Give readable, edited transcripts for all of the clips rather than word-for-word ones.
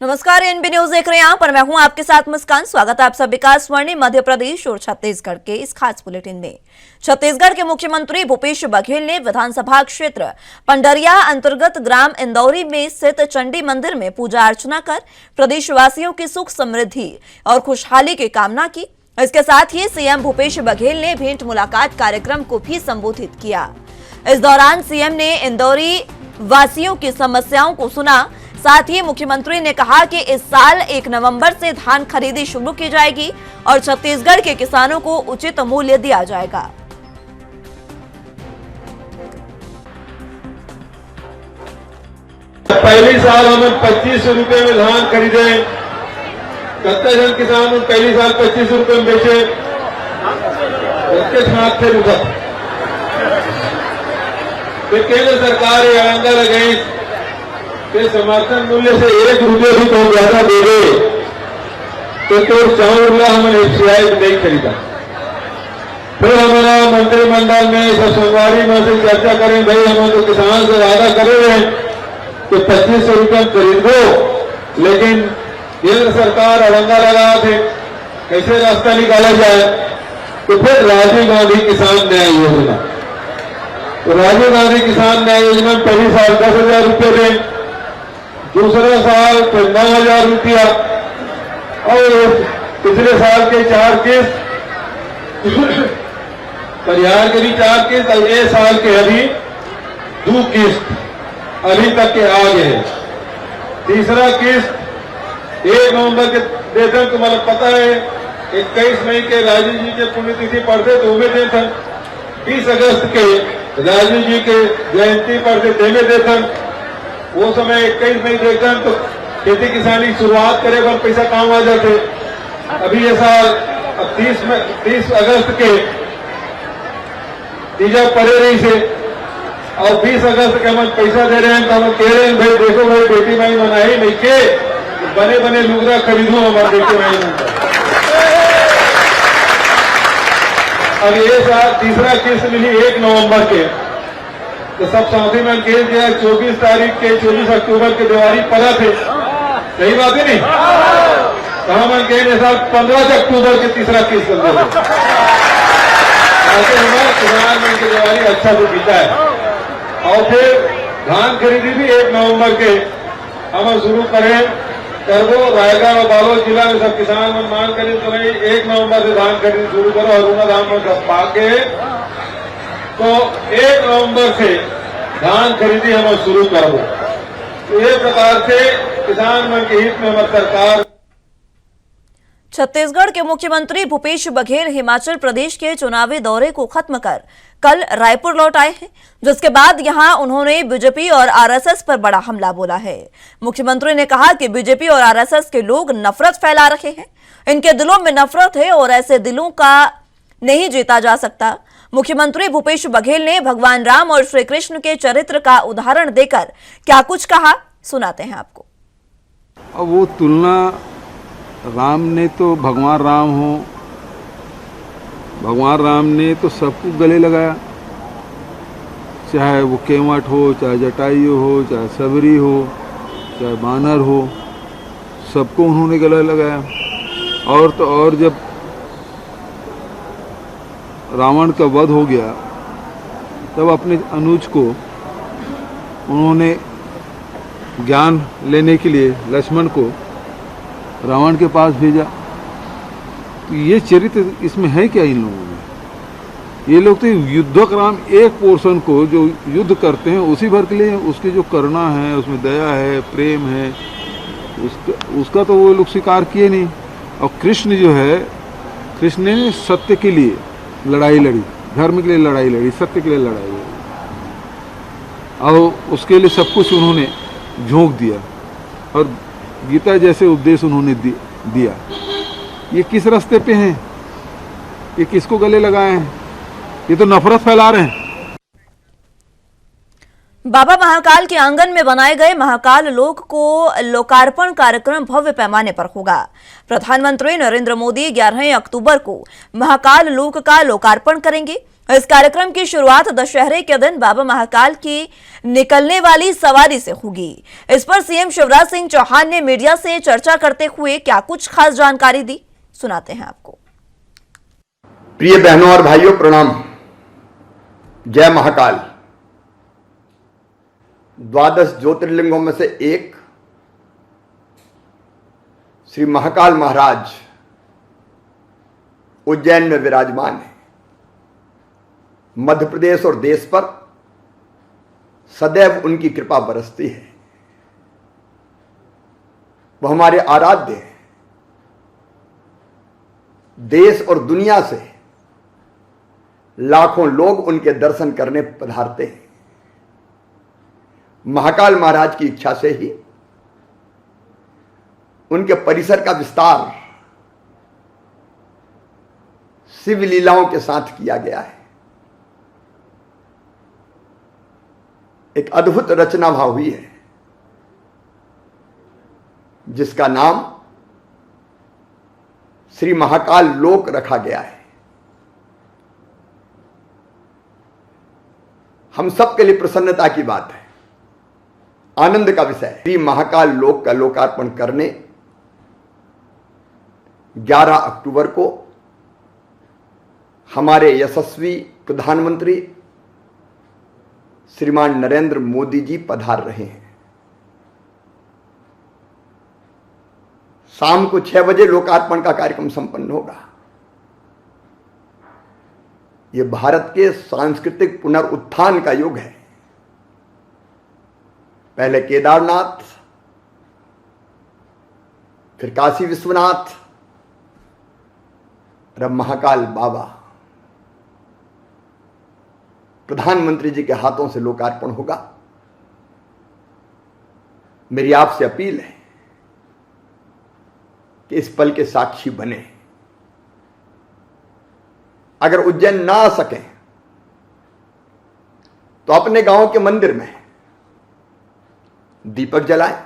नमस्कार, NB news देख रहे हैं आप और मैं हूं आपके साथ मुस्कान। स्वागत है आप सभी का स्वर्णिम मध्य प्रदेश और छत्तीसगढ़ के इस खास बुलेटिन में। छत्तीसगढ़ के मुख्यमंत्री भूपेश बघेल ने विधानसभा क्षेत्र पंडरिया अंतर्गत ग्राम इंदौरी में स्थित चंडी मंदिर में पूजा अर्चना कर प्रदेशवासियों की सुख समृद्धि और खुशहाली की कामना की। इसके साथ ही सीएम भूपेश बघेल ने भेंट मुलाकात कार्यक्रम को भी संबोधित किया। इस दौरान सीएम ने इंदौरी वासियों की समस्याओं को सुना। साथ ही मुख्यमंत्री ने कहा कि इस साल 1 नवंबर से धान खरीदी शुरू की जाएगी और छत्तीसगढ़ के किसानों को उचित मूल्य दिया जाएगा। पहली साल हमें 25 रुपए में धान खरीदे, कितने जन किसान पहली साल 25 रुपए में बेचे, उसके साथ थे रुका। फिर केंद्र सरकार ये आंदा लगाई कि समर्थन मूल्य से 1 रुपये भी तो ज्यादा दे गए तो चावल हमने एफसीआई नहीं खरीदा। फिर हमारा मंत्रिमंडल में सोमवारी में से चर्चा करें, भाई हम तो किसान से वादा करे हुए कि 25 रुपये खरीद दो, लेकिन केंद्र सरकार अड़ंगा लगा थे कैसे रास्ता निकाला जाए। तो फिर राजीव गांधी किसान न्याय योजना, तो राजीव गांधी किसान न्याय योजना में पहली साल 10,000 रुपये दें, दूसरा साल तो 9,000 रुपया और पिछले साल के 4 किस्त परिहार के भी 4 किस्त और ये साल के अभी 2 किस्त अभी तक के आ गए। तीसरा किस्त 1 नवंबर के देते तो मतलब पता है 21 मई के राजीव जी के पुण्यतिथि पढ़ते तो उम्मीद देते, 20 अगस्त के राजीव जी के जयंती पढ़ते तेमे देते, वो समय 21 मई देखते तो खेती किसानी की शुरुआत करे पर पैसा काम आ जाते। अभी ये साल 30 अगस्त के तीजा पड़े रही से और 20 अगस्त के हम पैसा दे रहे हैं तो हम कह रहे हैं भाई देखो भाई बेटी माई मनाई नहीं के बने बने लुगरा खरीदू हमारे बेटी माई में। अब ये साल तीसरा किस्त मिली 1 नवंबर के, तो सब साथी में केस दिया 24 तारीख के 24 अक्टूबर के दिवाली पड़ा थे, सही बात है नहीं? कहा मन कहे साल 15 अक्टूबर के तीसरा केस चल रहा है। हमारा प्रधानमंत्री दिवाली अच्छा से बीता है। और फिर धान खरीदी भी 1 नवंबर के हम शुरू करें करबो। रायगढ़ और बालोद जिला में सब किसान मन मांग करें तो नहीं 1 नवंबर से धान खरीदी शुरू करो और उन्हें धान में सब पाके तो 1 नवंबर से धान खरीदी हम शुरू करो। तो ये प्रकार से किसान मन के हित में हमारी सरकार। छत्तीसगढ़ के मुख्यमंत्री भूपेश बघेल हिमाचल प्रदेश के चुनावी दौरे को खत्म कर कल रायपुर लौट आए हैं, जिसके बाद यहां उन्होंने बीजेपी और आरएसएस पर बड़ा हमला बोला है। मुख्यमंत्री ने कहा कि बीजेपी और आरएसएस के लोग नफरत फैला रहे हैं, इनके दिलों में नफरत है और ऐसे दिलों का नहीं जीता जा सकता। मुख्यमंत्री भूपेश बघेल ने भगवान राम और श्री कृष्ण के चरित्र का उदाहरण देकर क्या कुछ कहा, सुनाते हैं आपको। अब वो तुलना राम ने तो भगवान राम हो, भगवान राम ने तो सबको गले लगाया, चाहे वो केवट हो, चाहे जटायु हो, चाहे सबरी हो, चाहे बानर हो, सबको उन्होंने गले लगाया। और तो और जब रावण का वध हो गया तब अपने अनुज को उन्होंने ज्ञान लेने के लिए लक्ष्मण को रावण के पास भेजा। तो ये चरित्र इसमें है क्या इन लोगों में? ये लोग तो युद्धक राम एक पोर्शन को जो युद्ध करते हैं उसी भर के लिए, उसकी जो करुणा है, उसमें दया है, प्रेम है, उसका तो वो लोग स्वीकार किए नहीं। और कृष्ण जो है, कृष्ण ने सत्य के लिए लड़ाई लड़ी, धर्म के लिए लड़ाई लड़ी, सत्य के लिए लड़ाई लड़ी और उसके लिए सब कुछ उन्होंने झोंक दिया और गीता जैसे उपदेश उन्होंने दिया। ये किस रास्ते पे हैं? ये किसको गले लगाए हैं? ये तो नफरत फैला रहे हैं। बाबा महाकाल के आंगन में बनाए गए महाकाल लोक को लोकार्पण कार्यक्रम भव्य पैमाने पर होगा। प्रधानमंत्री नरेंद्र मोदी 11 अक्टूबर को महाकाल लोक का लोकार्पण करेंगे। इस कार्यक्रम की शुरुआत दशहरे के दिन बाबा महाकाल की निकलने वाली सवारी से होगी। इस पर सीएम शिवराज सिंह चौहान ने मीडिया से चर्चा करते हुए क्या कुछ खास जानकारी दी, सुनाते हैं आपको। प्रिय बहनों और भाइयों, प्रणाम। जय महाकाल। 12 ज्योतिर्लिंगों में से एक श्री महाकाल महाराज उज्जैन में विराजमान है। मध्य प्रदेश और देश पर सदैव उनकी कृपा बरसती है। वह हमारे आराध्य हैं। देश और दुनिया से लाखों लोग उनके दर्शन करने पधारते हैं। महाकाल महाराज की इच्छा से ही उनके परिसर का विस्तार शिव लीलाओं के साथ किया गया है। एक अद्भुत रचना वहां हुई है जिसका नाम श्री महाकाल लोक रखा गया है। हम सबके लिए प्रसन्नता की बात है, आनंद का विषय है। श्री महाकाल लोक का लोकार्पण करने 11 अक्टूबर को हमारे यशस्वी प्रधानमंत्री श्रीमान नरेंद्र मोदी जी पधार रहे हैं। शाम को 6 बजे लोकार्पण का कार्यक्रम संपन्न होगा। यह भारत के सांस्कृतिक पुनरुत्थान का युग है। पहले केदारनाथ, फिर काशी विश्वनाथ, अब महाकाल बाबा। प्रधानमंत्री जी के हाथों से लोकार्पण होगा। मेरी आपसे अपील है कि इस पल के साक्षी बने। अगर उज्जैन ना आ सकें तो अपने गांव के मंदिर में दीपक जलाएं,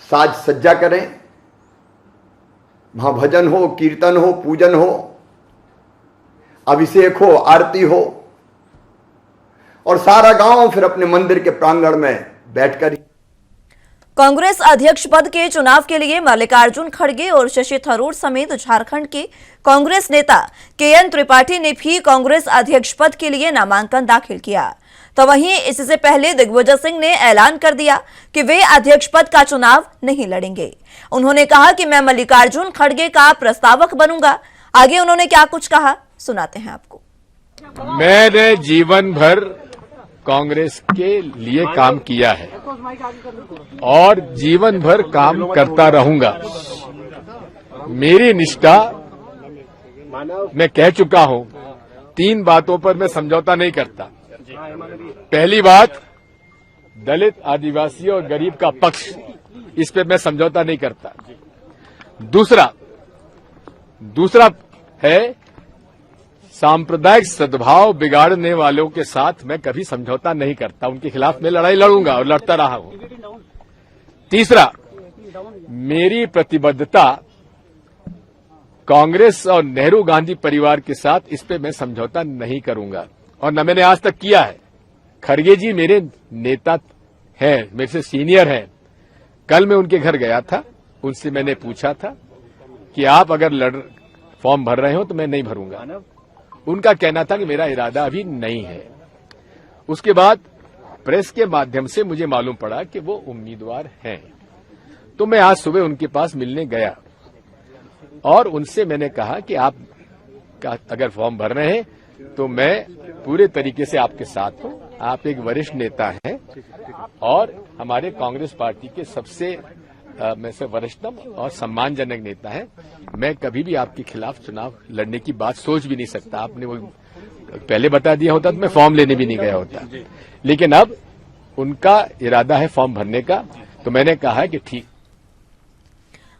साज सज्जा करें, वहां भजन हो, कीर्तन हो, पूजन हो, अभिषेक हो, आरती हो, और सारा गांव फिर अपने मंदिर के प्रांगण में बैठकर। कांग्रेस अध्यक्ष पद के चुनाव के लिए मल्लिकार्जुन खड़गे और शशि थरूर समेत झारखंड के कांग्रेस नेता केएन त्रिपाठी ने भी कांग्रेस अध्यक्ष पद के लिए नामांकन दाखिल किया। तो वहीं इससे पहले दिग्विजय सिंह ने ऐलान कर दिया कि वे अध्यक्ष पद का चुनाव नहीं लड़ेंगे। उन्होंने कहा कि मैं मल्लिकार्जुन खड़गे का प्रस्तावक बनूंगा। आगे उन्होंने क्या कुछ कहा, सुनाते हैं आपको। मैंने जीवन भर कांग्रेस के लिए काम किया है और जीवन भर काम करता रहूंगा। मेरी निष्ठा, मैं कह चुका हूं, 3 बातों पर मैं समझौता नहीं करता। पहली बात, दलित, आदिवासी और गरीब का पक्ष, इस पे मैं समझौता नहीं करता। दूसरा है सांप्रदायिक सद्भाव बिगाड़ने वालों के साथ मैं कभी समझौता नहीं करता। उनके खिलाफ मैं लड़ाई लड़ूंगा और लड़ता रहा हूं। तीसरा, मेरी प्रतिबद्धता कांग्रेस और नेहरू गांधी परिवार के साथ, इस पे मैं समझौता नहीं करूंगा और न मैंने आज तक किया है। खड़गे जी मेरे नेता हैं, मेरे से सीनियर हैं। कल मैं उनके घर गया था, उनसे मैंने पूछा था कि आप अगर फॉर्म भर रहे हो तो मैं नहीं भरूंगा। उनका कहना था कि मेरा इरादा अभी नहीं है। उसके बाद प्रेस के माध्यम से मुझे मालूम पड़ा कि वो उम्मीदवार हैं। तो मैं आज सुबह उनके पास मिलने गया और उनसे मैंने कहा कि आप अगर फॉर्म भर रहे हैं तो मैं पूरे तरीके से आपके साथ हूं। आप एक वरिष्ठ नेता हैं और हमारे कांग्रेस पार्टी के सबसे में से वरिष्ठतम और सम्मानजनक नेता है। मैं कभी भी आपके खिलाफ चुनाव लड़ने की बात सोच भी नहीं सकता। आपने वो पहले बता दिया होता तो मैं फॉर्म लेने भी नहीं गया होता। लेकिन अब उनका इरादा है फॉर्म भरने का, तो मैंने कहा कि ठीक।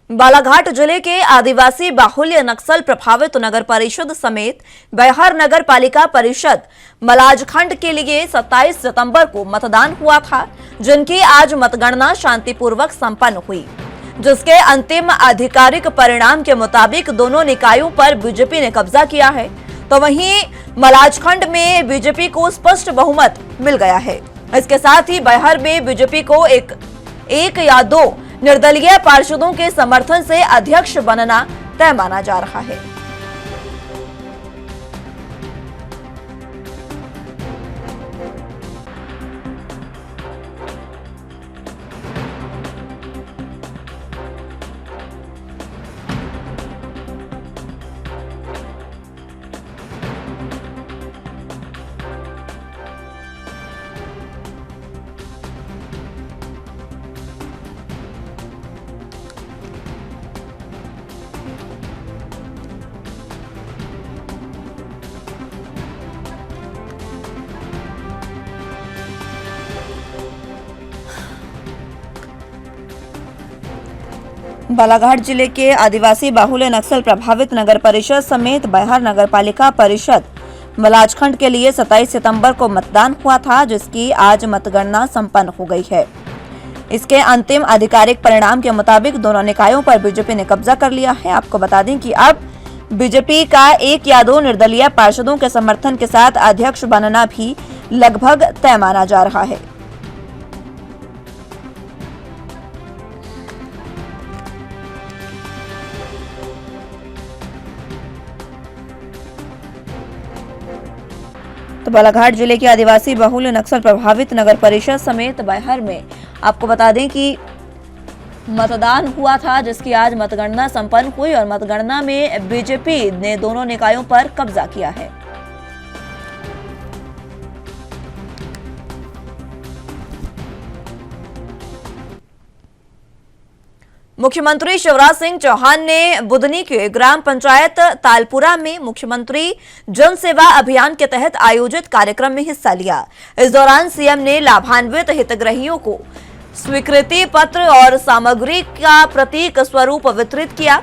बालाघाट जिले के आदिवासी बाहुल्य नक्सल प्रभावित नगर परिषद समेत बैहर नगर पालिका परिषद मलाजखंड के लिए 27 सितंबर को मतदान हुआ था, जिनकी आज मतगणना शांतिपूर्वक संपन्न हुई, जिसके अंतिम आधिकारिक परिणाम के मुताबिक दोनों निकायों पर बीजेपी ने कब्जा किया है, तो वहीं मलाजखंड में बीजेपी को स्पष्ट बहुमत मिल गया है। इसके साथ ही बैहर में बीजेपी को एक या दो निर्दलीय पार्षदों के समर्थन से अध्यक्ष बनना तय माना जा रहा है। बालाघाट जिले के आदिवासी बाहुल्य नक्सल प्रभावित नगर परिषद समेत बैहर नगर पालिका परिषद मलाजखंड के लिए 27 सितंबर को मतदान हुआ था, जिसकी आज मतगणना संपन्न हो गई है। इसके अंतिम आधिकारिक परिणाम के मुताबिक दोनों निकायों पर बीजेपी ने कब्जा कर लिया है। आपको बता दें कि अब बीजेपी का एक या दो निर्दलीय पार्षदों के समर्थन के साथ अध्यक्ष बनना भी लगभग तय माना जा रहा है। तो बालाघाट जिले के आदिवासी बहुल्य नक्सल प्रभावित नगर परिषद समेत बैहर में आपको बता दें कि मतदान हुआ था, जिसकी आज मतगणना संपन्न हुई और मतगणना में बीजेपी ने दोनों निकायों पर कब्जा किया है। मुख्यमंत्री शिवराज सिंह चौहान ने बुधनी के ग्राम पंचायत तालपुरा में मुख्यमंत्री जन सेवा अभियान के तहत आयोजित कार्यक्रम में हिस्सा लिया। इस दौरान सीएम ने लाभान्वित हितग्राहियों को स्वीकृति पत्र और सामग्री का प्रतीक स्वरूप वितरित किया।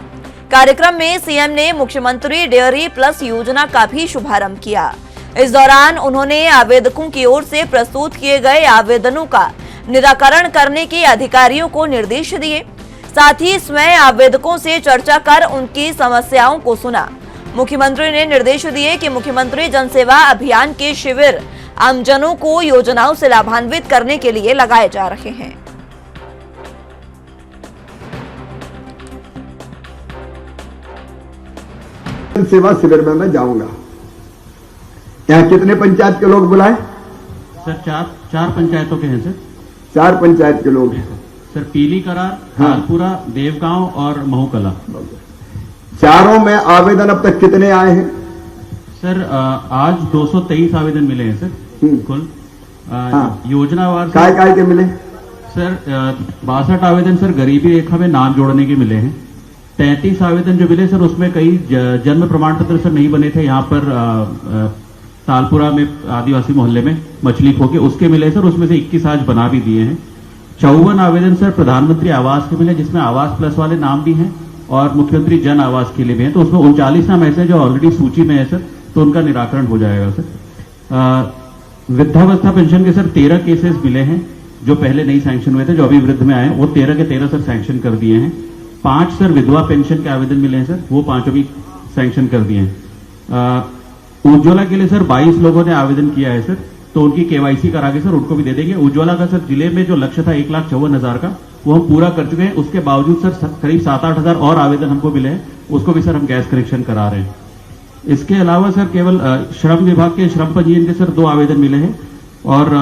कार्यक्रम में सीएम ने मुख्यमंत्री डेयरी प्लस योजना का भी शुभारंभ किया। इस दौरान उन्होंने आवेदकों की ओर से प्रस्तुत किए गए आवेदनों का निराकरण करने के अधिकारियों को निर्देश दिए। साथ ही स्वयं आवेदकों से चर्चा कर उनकी समस्याओं को सुना। मुख्यमंत्री ने निर्देश दिए कि मुख्यमंत्री जनसेवा अभियान के शिविर आमजनों को योजनाओं से लाभान्वित करने के लिए लगाए जा रहे हैं। सेवा शिविर में मैं जाऊंगा। यहाँ कितने पंचायत के लोग बुलाए? सर चार पंचायतों के हैं सर। 4 पंचायत के लोग हैं सर, पीली करार, तालपुरा, देवगांव और महूकला। चारों में आवेदन अब तक कितने आए हैं? सर आज 223 आवेदन मिले हैं सर कुल। योजनावार काय के मिले? सर 62 आवेदन सर गरीबी रेखा में नाम जोड़ने के मिले हैं। 33 आवेदन जो मिले सर उसमें कई जन्म प्रमाण पत्र सर नहीं बने थे यहाँ पर तालपुरा में आदिवासी मोहल्ले में मछली खो के, उसके मिले सर। उसमें से 21 आज बना भी दिए हैं। 54 आवेदन सर प्रधानमंत्री आवास के मिले, जिसमें आवास प्लस वाले नाम भी हैं और मुख्यमंत्री जन आवास के लिए भी हैं। तो उसमें 39 नाम ऐसे जो ऑलरेडी सूची में है सर, तो उनका निराकरण हो जाएगा सर। वृद्धावस्था पेंशन के सर 13 केसेस मिले हैं जो पहले नहीं सैंक्शन हुए थे, जो अभी वृद्ध में आए, वो 13 के 13 सर सैंक्शन कर दिए हैं। 5 सर विधवा पेंशन के आवेदन मिले हैं सर, वो 5 अभी सैंक्शन कर दिए हैं। उज्ज्वला के लिए सर 22 लोगों ने आवेदन किया है सर, तो उनकी केवाईसी करा के सर उनको भी दे देंगे। उज्ज्वला का सर जिले में जो लक्ष्य था 1,54,000 का, वो हम पूरा कर चुके हैं। उसके बावजूद सर करीब 7-8 हजार और आवेदन हमको मिले हैं, उसको भी सर हम गैस कनेक्शन करा रहे हैं। इसके अलावा सर केवल श्रम विभाग के श्रम पंजीयन के सर 2 आवेदन मिले हैं और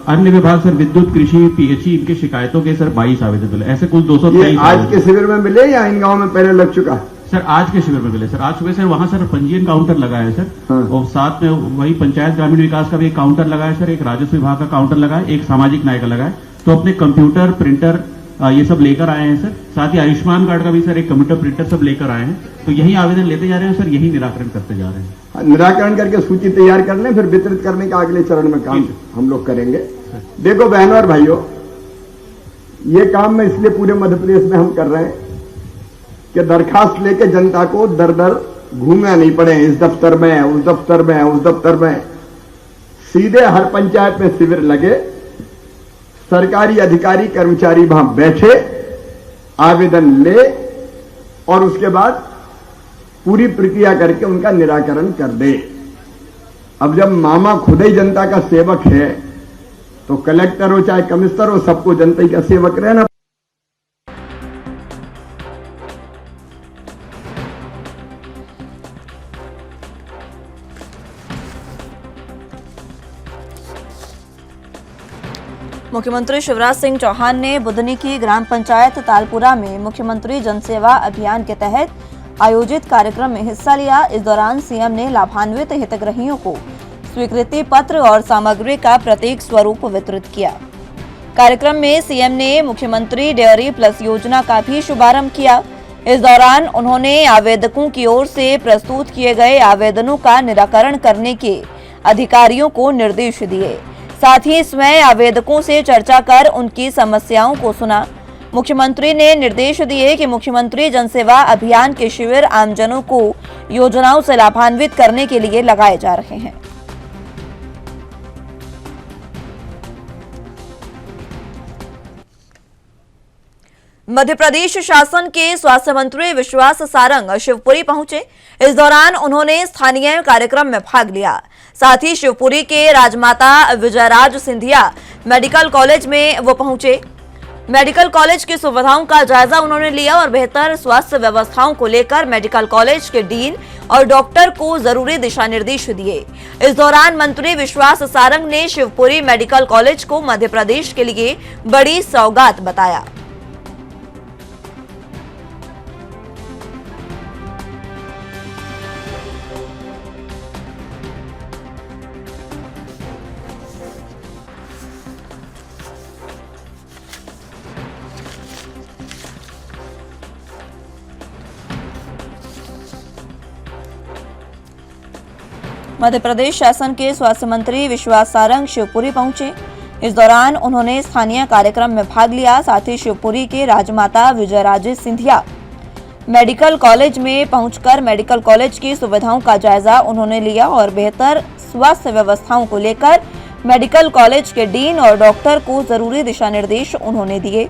अन्य विभाग सर विद्युत, कृषि, पीएचई इनके शिकायतों के सर 22 आवेदन मिले। ऐसे कुल 223 आज के शिविर में मिले या इन गाँव में पहले लग चुका? सर आज के शिविर में मिले सर। आज सुबह सर वहां सर पंजीयन काउंटर लगा है सर, और साथ में वही पंचायत ग्रामीण विकास का भी एक काउंटर लगा है सर, एक राजस्व विभाग का काउंटर लगा है, एक सामाजिक न्याय का लगा है। तो अपने कंप्यूटर, प्रिंटर ये सब लेकर आए हैं सर। साथ ही आयुष्मान कार्ड का भी सर एक कंप्यूटर, प्रिंटर सब लेकर आए हैं। तो यही आवेदन लेते जा रहे हैं सर, यही निराकरण करते जा रहे हैं। निराकरण करके सूची तैयार कर लें, फिर वितरित करने का अगले चरण में काम हम लोग करेंगे। देखो बहनों और भाइयों, ये काम में इसलिए पूरे मध्य प्रदेश में हम कर रहे हैं कि दरखास्त लेके जनता को दर दर घूमना नहीं पड़े, इस दफ्तर में, उस दफ्तर में, उस दफ्तर में। सीधे हर पंचायत में शिविर लगे, सरकारी अधिकारी कर्मचारी वहां बैठे, आवेदन ले और उसके बाद पूरी प्रक्रिया करके उनका निराकरण कर दे। अब जब मामा खुद ही जनता का सेवक है तो कलेक्टर हो चाहे कमिश्नर हो, सबको जनता का सेवक रहना। मुख्यमंत्री शिवराज सिंह चौहान ने बुधनी की ग्राम पंचायत तालपुरा में मुख्यमंत्री जनसेवा अभियान के तहत आयोजित कार्यक्रम में हिस्सा लिया। इस दौरान सीएम ने लाभान्वित हितग्राहियों को स्वीकृति पत्र और सामग्री का प्रतीक स्वरूप वितरित किया। कार्यक्रम में सीएम ने मुख्यमंत्री डेयरी प्लस योजना का भी शुभारंभ किया। इस दौरान उन्होंने आवेदकों की ओर से प्रस्तुत किए गए आवेदनों का निराकरण करने के अधिकारियों को निर्देश दिए। साथ ही स्वयं आवेदकों से चर्चा कर उनकी समस्याओं को सुना। मुख्यमंत्री ने निर्देश दिए कि मुख्यमंत्री जनसेवा अभियान के शिविर आमजनों को योजनाओं से लाभान्वित करने के लिए लगाए जा रहे हैं। मध्य प्रदेश शासन के स्वास्थ्य मंत्री विश्वास सारंग शिवपुरी पहुंचे। इस दौरान उन्होंने स्थानीय कार्यक्रम में भाग लिया। साथ ही शिवपुरी के राजमाता विजयराज सिंधिया मेडिकल कॉलेज में वो पहुंचे। मेडिकल कॉलेज की सुविधाओं का जायजा उन्होंने लिया और बेहतर स्वास्थ्य व्यवस्थाओं को लेकर मेडिकल कॉलेज के डीन और डॉक्टर को जरूरी दिशा निर्देश दिए। इस दौरान मंत्री विश्वास सारंग ने शिवपुरी मेडिकल कॉलेज को मध्य प्रदेश के लिए बड़ी सौगात बताया। मध्य प्रदेश शासन के स्वास्थ्य मंत्री विश्वास सारंग शिवपुरी पहुंचे। इस दौरान उन्होंने स्थानीय कार्यक्रम में भाग लिया। साथ ही शिवपुरी के राजमाता विजयराजे सिंधिया मेडिकल कॉलेज में पहुंचकर मेडिकल कॉलेज की सुविधाओं का जायजा उन्होंने लिया और बेहतर स्वास्थ्य व्यवस्थाओं को लेकर मेडिकल कॉलेज के डीन और डॉक्टर को जरूरी दिशा निर्देश उन्होंने दिए।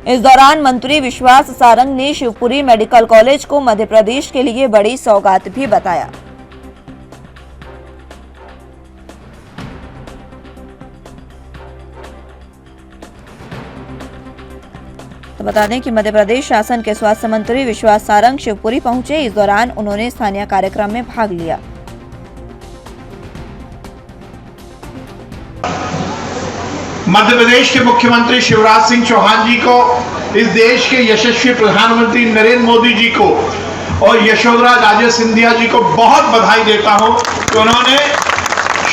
इस दौरान मंत्री विश्वास सारंग ने शिवपुरी मेडिकल कॉलेज को मध्य प्रदेश के लिए बड़ी सौगात भी बताया। तो बता दें कि मध्य प्रदेश शासन के स्वास्थ्य मंत्री विश्वास सारंग शिवपुरी पहुंचे। इस दौरान उन्होंने स्थानीय कार्यक्रम में भाग लिया। मध्य प्रदेश के मुख्यमंत्री शिवराज सिंह चौहान जी को, इस देश के यशस्वी प्रधानमंत्री नरेंद्र मोदी जी को और यशोधरा राजे सिंधिया जी को बहुत बधाई देता हूं कि उन्होंने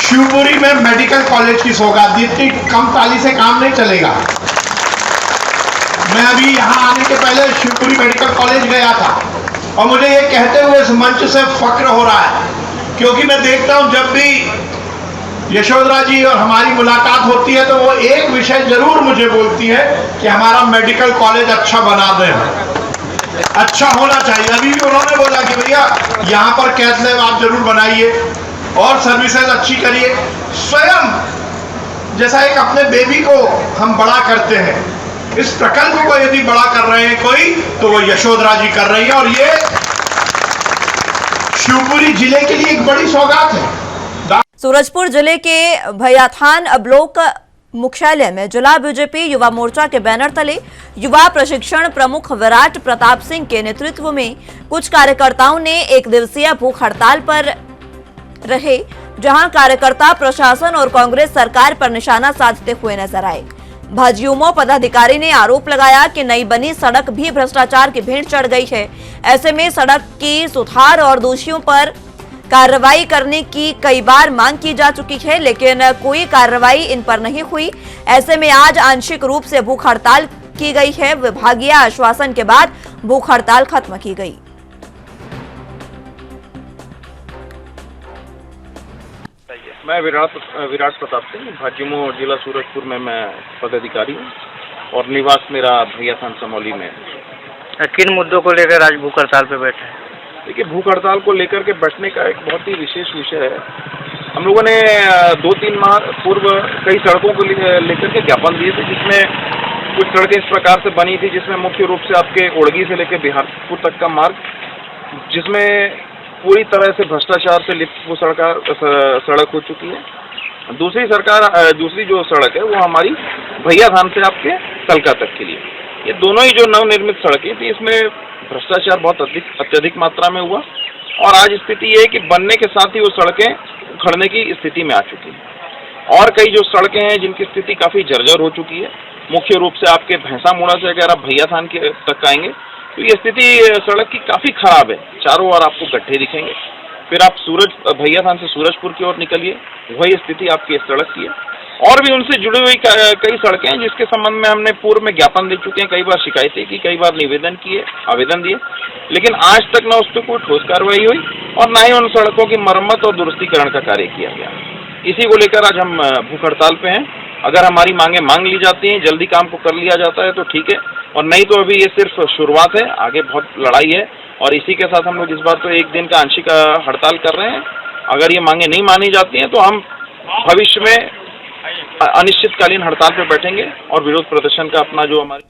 शिवपुरी में मेडिकल कॉलेज की सौगात दी। इतनी कम ताली से काम नहीं चलेगा। मैं अभी यहाँ आने के पहले शिवपुरी मेडिकल कॉलेज गया था और मुझे ये कहते हुए इस मंच से फक्र हो रहा है, क्योंकि मैं देखता हूँ जब भी यशोधरा जी और हमारी मुलाकात होती है तो वो एक विषय जरूर मुझे बोलती है कि हमारा मेडिकल कॉलेज अच्छा बना दें, अच्छा होना चाहिए। अभी भी उन्होंने बोला कि भैया यहाँ पर कैथ लैब आप जरूर बनाइए और सर्विसेज अच्छी करिए। स्वयं जैसा एक अपने बेबी को हम बड़ा करते हैं, इस प्रकल्प को यदि बड़ा कर रहे हैं कोई तो वो यशोधरा जी कर रही है और ये शिवपुरी जिले के लिए एक बड़ी सौगात है। सूरजपुर जिले के भैयाथान ब्लॉक मुख्यालय में जिला बीजेपी युवा मोर्चा के बैनर तले युवा प्रशिक्षण प्रमुख विराट प्रताप सिंह के नेतृत्व में कुछ कार्यकर्ताओं ने एक दिवसीय भूख हड़ताल पर रहे, जहां कार्यकर्ता प्रशासन और कांग्रेस सरकार पर निशाना साधते हुए नजर आए। भाजयुमो पदाधिकारी ने आरोप लगाया कि नई बनी सड़क भी भ्रष्टाचार की भेंट चढ़ गई है। ऐसे में सड़क की सुधार और दोषियों पर कार्रवाई करने की कई बार मांग की जा चुकी है, लेकिन कोई कार्रवाई इन पर नहीं हुई। ऐसे में आज आंशिक रूप से भूख हड़ताल की गई है। विभागीय आश्वासन के बाद भूख हड़ताल खत्म की गई। मैं विराट प्रताप सिंह, भाजयुमो जिला सूरजपुर में मैं पदाधिकारी हूँ और निवास मेरा भैयाथान समौली में। किन मुद्दों को लेकर आज भूख हड़ताल पे बैठे हैं? देखिए, भूख हड़ताल को लेकर के बैठने का एक बहुत ही विशेष विषय है। हम लोगों ने 2-3 माह पूर्व कई सड़कों को लेकर के ज्ञापन दिए थे, जिसमें कुछ सड़कें इस प्रकार से बनी थी, जिसमें मुख्य रूप से आपके ओड़गी से लेकर बिहारपुर तक का मार्ग, जिसमें पूरी तरह से भ्रष्टाचार से लिप्त वो सड़क हो चुकी है। दूसरी जो सड़क है वो हमारी भैया धाम से आपके तलका तक के लिए, ये दोनों ही जो नवनिर्मित सड़कें थी, इसमें भ्रष्टाचार बहुत अत्यधिक मात्रा में हुआ और आज स्थिति ये है कि बनने के साथ ही वो सड़कें उखड़ने की स्थिति में आ चुकी हैं। और कई जो सड़कें हैं जिनकी स्थिति काफ़ी जर्जर हो चुकी है, मुख्य रूप से आपके भैंसा मुड़ा से अगर आप भैया थान के तक आएंगे तो ये स्थिति सड़क की काफ़ी खराब है। चारों ओर आपको गड्ढे दिखेंगे। फिर आप भैया थान से सूरजपुर की ओर निकलिए, वही स्थिति आपकी इस सड़क की है। और भी उनसे जुड़ी हुई कई सड़कें हैं जिसके संबंध में हमने पूर्व में ज्ञापन दे चुके हैं, कई बार शिकायतें की, कई बार निवेदन किए, आवेदन दिए, लेकिन आज तक न उस पर कोई ठोस कार्रवाई हुई और न ही उन सड़कों की मरम्मत और दुरुस्तीकरण का कार्य किया गया। इसी को लेकर आज हम भूख हड़ताल पे हैं। अगर हमारी मांगें मांग ली जाती हैं, जल्दी काम को कर लिया जाता है तो ठीक है, और नहीं तो अभी ये सिर्फ शुरुआत है, आगे बहुत लड़ाई है। और इसी के साथ हम लोग इस बार तो 1 दिन का आंशिक हड़ताल कर रहे हैं। अगर ये मांगें नहीं मानी जाती हैं तो हम भविष्य में अनिश्चितकालीन हड़ताल पर बैठेंगे और विरोध प्रदर्शन का अपना जो हमारे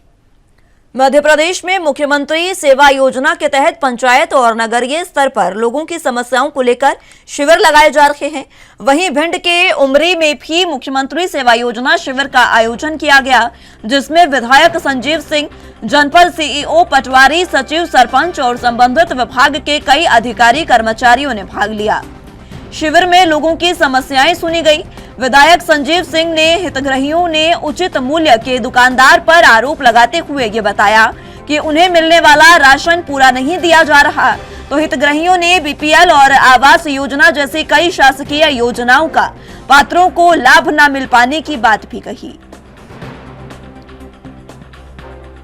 मध्य प्रदेश में मुख्यमंत्री सेवा योजना के तहत पंचायत और नगरीय स्तर पर लोगों की समस्याओं को लेकर शिविर लगाए जा रहे हैं। वहीं भिंड के उमरी में भी मुख्यमंत्री सेवा योजना शिविर का आयोजन किया गया, जिसमें विधायक संजीव सिंह, जनपद सीईओ, पटवारी, सचिव, सरपंच और संबंधित विभाग के कई अधिकारी कर्मचारियों ने भाग लिया। शिविर में लोगों की समस्याएं सुनी गई। विधायक संजीव सिंह ने हितग्राहियों ने उचित मूल्य के दुकानदार पर आरोप लगाते हुए ये बताया कि उन्हें मिलने वाला राशन पूरा नहीं दिया जा रहा, तो हितग्राहियों ने बीपीएल और आवास योजना जैसी कई शासकीय योजनाओं का पात्रों को लाभ न मिल पाने की बात भी कही।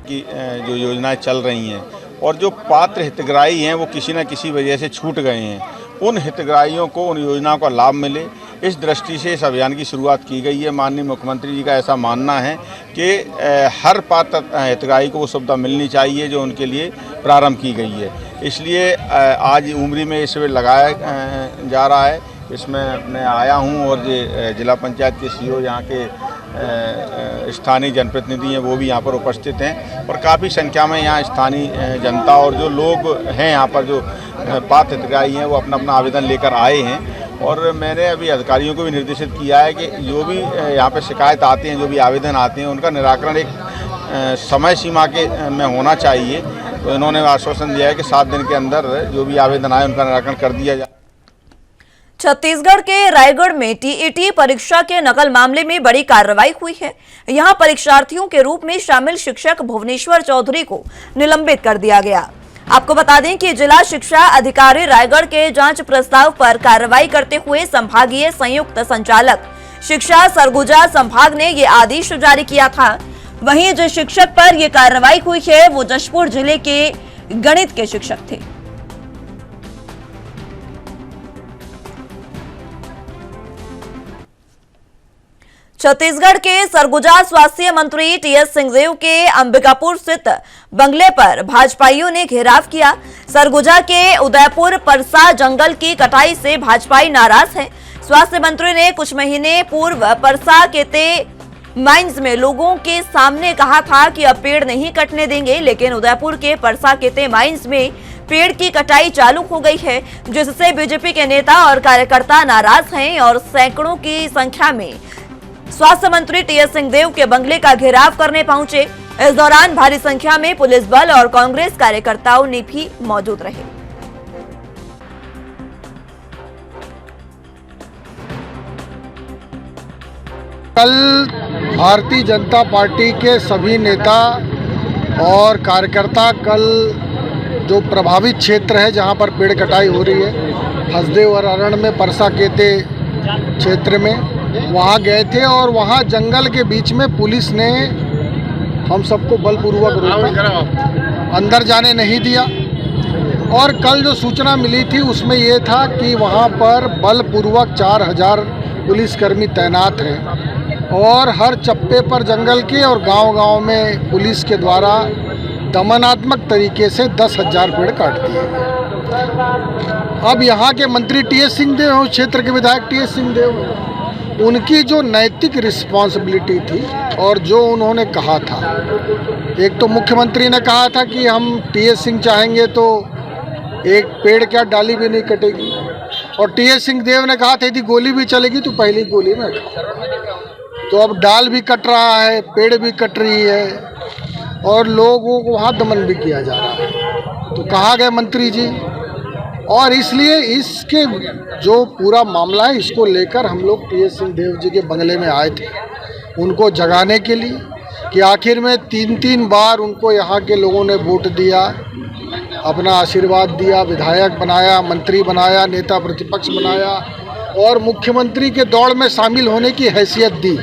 की जो योजनाएं चल रही हैं और जो पात्र हितग्राही हैं वो किसी न किसी वजह से छूट गए हैं, उन हितग्राहियों को उन योजनाओं का लाभ मिले, इस दृष्टि से इस अभियान की शुरुआत की गई है। माननीय मुख्यमंत्री जी का ऐसा मानना है कि हर पात्र हितग्राही को वो सुविधा मिलनी चाहिए जो उनके लिए प्रारंभ की गई है। इसलिए आज उमरी में ये शिविर लगाया जा रहा है। इसमें मैं आया हूँ और ये जिला पंचायत के सीईओ, यहाँ के स्थानीय जनप्रतिनिधि हैं, वो भी यहाँ पर उपस्थित हैं और काफ़ी संख्या में यहाँ स्थानीय जनता और जो लोग हैं यहाँ पर जो पात्र हितग्राही हैं वो अपना अपना आवेदन लेकर आए हैं। और मैंने अभी अधिकारियों को भी निर्देशित किया है कि जो भी यहाँ पर शिकायत आते हैं, जो भी आवेदन आते हैं, उनका निराकरण एक समय सीमा के में होना चाहिए। तो इन्होंने आश्वासन दिया है कि 7 दिन के अंदर जो भी आवेदन आए उनका निराकरण कर दिया जाए। छत्तीसगढ़ के रायगढ़ में टीईटी परीक्षा के नकल मामले में बड़ी कार्रवाई हुई है। यहां परीक्षार्थियों के रूप में शामिल शिक्षक भुवनेश्वर चौधरी को निलंबित कर दिया गया। आपको बता दें कि जिला शिक्षा अधिकारी रायगढ़ के जांच प्रस्ताव पर कार्रवाई करते हुए संभागीय संयुक्त संचालक शिक्षा सरगुजा संभाग ने ये आदेश जारी किया था। वहीं जिस शिक्षक पर यह कार्रवाई हुई है वो जशपुर जिले के गणित के शिक्षक थे। छत्तीसगढ़ के सरगुजा स्वास्थ्य मंत्री टीएस सिंहदेव के अंबिकापुर स्थित बंगले पर भाजपाइयों ने घेराव किया। सरगुजा के उदयपुर परसा जंगल की कटाई से भाजपाई नाराज हैं। स्वास्थ्य मंत्री ने कुछ महीने पूर्व परसा केते माइंस में लोगों के सामने कहा था कि अब पेड़ नहीं कटने देंगे, लेकिन उदयपुर के परसा केते माइंस में पेड़ की कटाई चालू हो गई है, जिससे बीजेपी के नेता और कार्यकर्ता नाराज हैं और सैकड़ों की संख्या में स्वास्थ्य मंत्री टीएस सिंहदेव के बंगले का घेराव करने पहुंचे। इस दौरान भारी संख्या में पुलिस बल और कांग्रेस कार्यकर्ताओं ने भी मौजूद रहे। कल भारतीय जनता पार्टी के सभी नेता और कार्यकर्ता कल जो प्रभावित क्षेत्र है जहां पर पेड़ कटाई हो रही है, हसदेव और अरण में परसा केते क्षेत्र में, वहाँ गए थे और वहाँ जंगल के बीच में पुलिस ने हम सबको बलपूर्वक रोका, अंदर जाने नहीं दिया। और कल जो सूचना मिली थी उसमें ये था कि वहाँ पर बलपूर्वक 4000 पुलिसकर्मी तैनात हैं और हर चप्पे पर जंगल के और गांव-गांव में पुलिस के द्वारा दमनात्मक तरीके से 10,000 पेड़ काट दिए गए। अब यहाँ के मंत्री टीएस सिंहदेव हैं, उस क्षेत्र के विधायक टीएस सिंहदेव हैं, उनकी जो नैतिक रिस्पॉन्सिबिलिटी थी और जो उन्होंने कहा था, एक तो मुख्यमंत्री ने कहा था कि हम टीएस सिंह चाहेंगे तो एक पेड़ क्या डाली भी नहीं कटेगी, और टीएस सिंहदेव ने कहा था यदि गोली भी चलेगी तो पहली गोली में खाओ। तो अब डाल भी कट रहा है, पेड़ भी कट रही है और लोगों को वहाँ दमन भी किया जा रहा है। तो कहाँ गए मंत्री जी? और इसलिए इसके जो पूरा मामला है इसको लेकर हम लोग टीएस सिंहदेव जी के बंगले में आए थे, उनको जगाने के लिए कि आखिर में 3-3 बार उनको यहाँ के लोगों ने वोट दिया, अपना आशीर्वाद दिया, विधायक बनाया, मंत्री बनाया, नेता प्रतिपक्ष बनाया और मुख्यमंत्री के दौड़ में शामिल होने की हैसियत दी,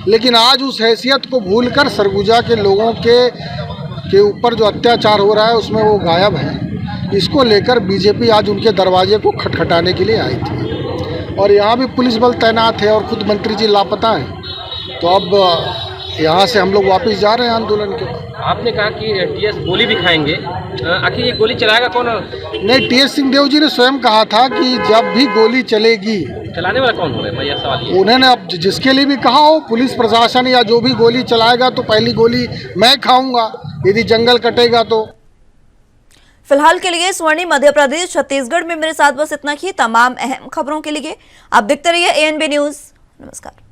लेकिन आज उस हैसियत को भूलकर सरगुजा के लोगों के ऊपर जो अत्याचार हो रहा है उसमें वो गायब है। इसको लेकर बीजेपी आज उनके दरवाजे को खटखटाने के लिए आई थी और यहाँ भी पुलिस बल तैनात है और खुद मंत्री जी लापता हैं। तो अब यहाँ से हम लोग वापस जा रहे हैं आंदोलन के बाद। आपने कहा कि टीएस गोली भी खाएंगे, आखिर ये गोली चलाएगा कौन? नहीं, टीएस सिंहदेव जी ने स्वयं कहा था कि जब भी गोली चलेगी, चलाने वाला कौन हो रहा है? भैया सवाल ये। उन्होंने अब जिसके लिए भी कहा हो, पुलिस प्रशासन या जो भी गोली चलाएगा तो पहली गोली मैं खाऊंगा यदि जंगल कटेगा तो। फिलहाल के लिए स्वर्णिम मध्य प्रदेश छत्तीसगढ़ में मेरे साथ बस इतना ही। तमाम अहम खबरों के लिए आप देखते रहिए ANB न्यूज। नमस्कार।